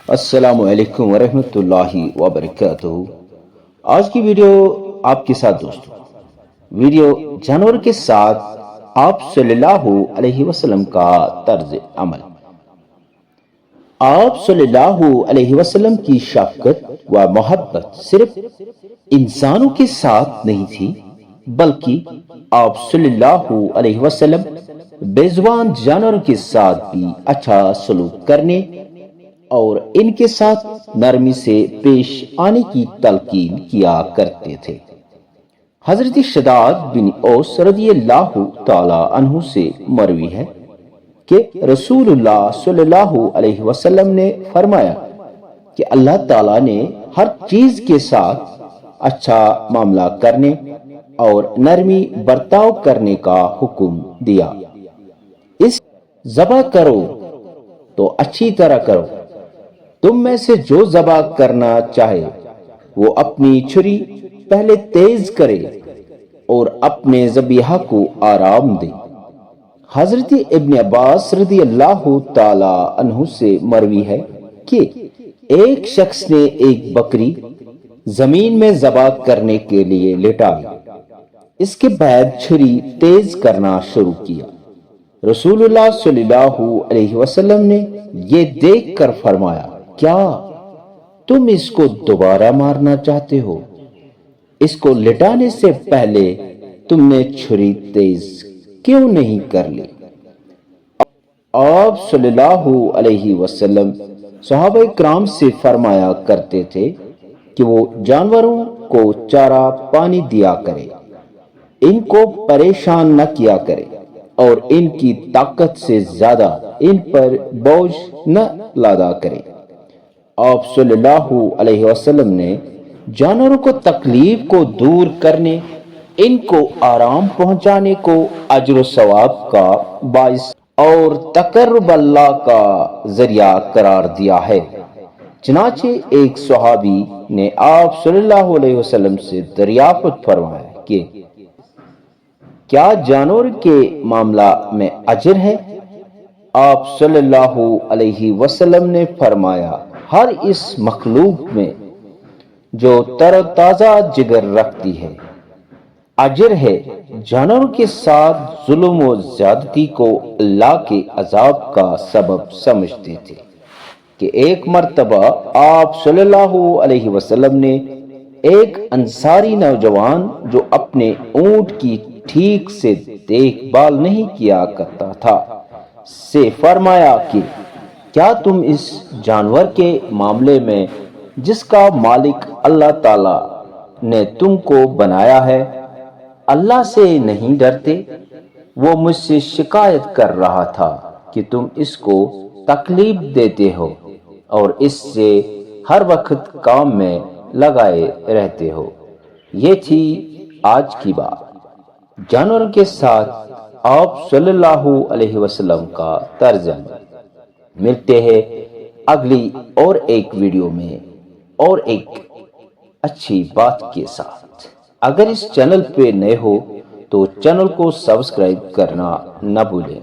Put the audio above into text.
السلام علیکم ورحمۃ اللہ وبرکاتہ۔ آج کی ویڈیو آپ کے ساتھ دوستوں، ویڈیو جانور کے ساتھ آپ صلی اللہ علیہ وسلم کا طرز عمل۔ آپ صلی اللہ علیہ وسلم کی شفقت و محبت صرف انسانوں کے ساتھ نہیں تھی، بلکہ آپ صلی اللہ علیہ وسلم بے زبان جانوروں کے ساتھ بھی اچھا سلوک کرنے اور ان کے ساتھ نرمی سے پیش آنے کی تلقین کیا کرتے تھے۔ حضرت شداد بن اوس رضی اللہ تعالی عنہ سے مروی ہے کہ رسول اللہ صلی اللہ علیہ وسلم نے فرمایا کہ اللہ تعالی نے ہر چیز کے ساتھ اچھا معاملہ کرنے اور نرمی برتاؤ کرنے کا حکم دیا۔ اس ذبح کرو تو اچھی طرح کرو، تم میں سے جو ذبح کرنا چاہے وہ اپنی چھری پہلے تیز کرے اور اپنے ذبیحہ کو آرام دے۔ حضرت ابن عباس رضی اللہ تعالی عنہ سے مروی ہے کہ ایک شخص نے ایک بکری زمین میں ذبح کرنے کے لیے لٹائی، اس کے بعد چھری تیز کرنا شروع کیا۔ رسول اللہ صلی اللہ علیہ وسلم نے یہ دیکھ کر فرمایا، کیا تم اس کو دوبارہ مارنا چاہتے ہو؟ اس کو لٹانے سے پہلے تم نے چھری تیز کیوں نہیں کر لی؟ آپ صلی اللہ علیہ وسلم صحابہ کرام سے فرمایا کرتے تھے کہ وہ جانوروں کو چارہ پانی دیا کرے، ان کو پریشان نہ کیا کرے اور ان کی طاقت سے زیادہ ان پر بوجھ نہ لادا کرے۔ آپ صلی اللہ علیہ وسلم نے جانوروں کو تکلیف کو دور کرنے، ان کو آرام پہنچانے کو اجر و ثواب کا باعث اور تقرب اللہ کا ذریعہ قرار دیا ہے۔ چنانچہ ایک صحابی نے آپ صلی اللہ علیہ وسلم سے دریافت فرمایا کہ کیا جانور کے معاملہ میں اجر ہے؟ آپ صلی اللہ علیہ وسلم نے فرمایا، ہر اس مخلوق میں جو تر و تازہ جگر رکھتی ہے اجر ہے۔ جانوروں کے ساتھ ظلم و زیادتی کو اللہ کے عذاب کا سبب سمجھتے تھے کہ ایک مرتبہ آپ صلی اللہ علیہ وسلم نے ایک انصاری نوجوان جو اپنے اونٹ کی ٹھیک سے دیکھ بھال نہیں کیا کرتا تھا سے فرمایا کہ کیا تم اس جانور کے معاملے میں جس کا مالک اللہ تعالی نے تم کو بنایا ہے اللہ سے نہیں ڈرتے؟ وہ مجھ سے شکایت کر رہا تھا کہ تم اس کو تکلیف دیتے ہو اور اس سے ہر وقت کام میں لگائے رہتے ہو۔ یہ تھی آج کی بات، جانوروں کے ساتھ آپ صلی اللہ علیہ وسلم کا طرز عمل۔ ملتے ہیں اگلی اور ایک ویڈیو میں اور ایک اچھی بات کے ساتھ۔ اگر اس چینل پہ نئے ہو تو چینل کو سبسکرائب کرنا نہ بھولیں۔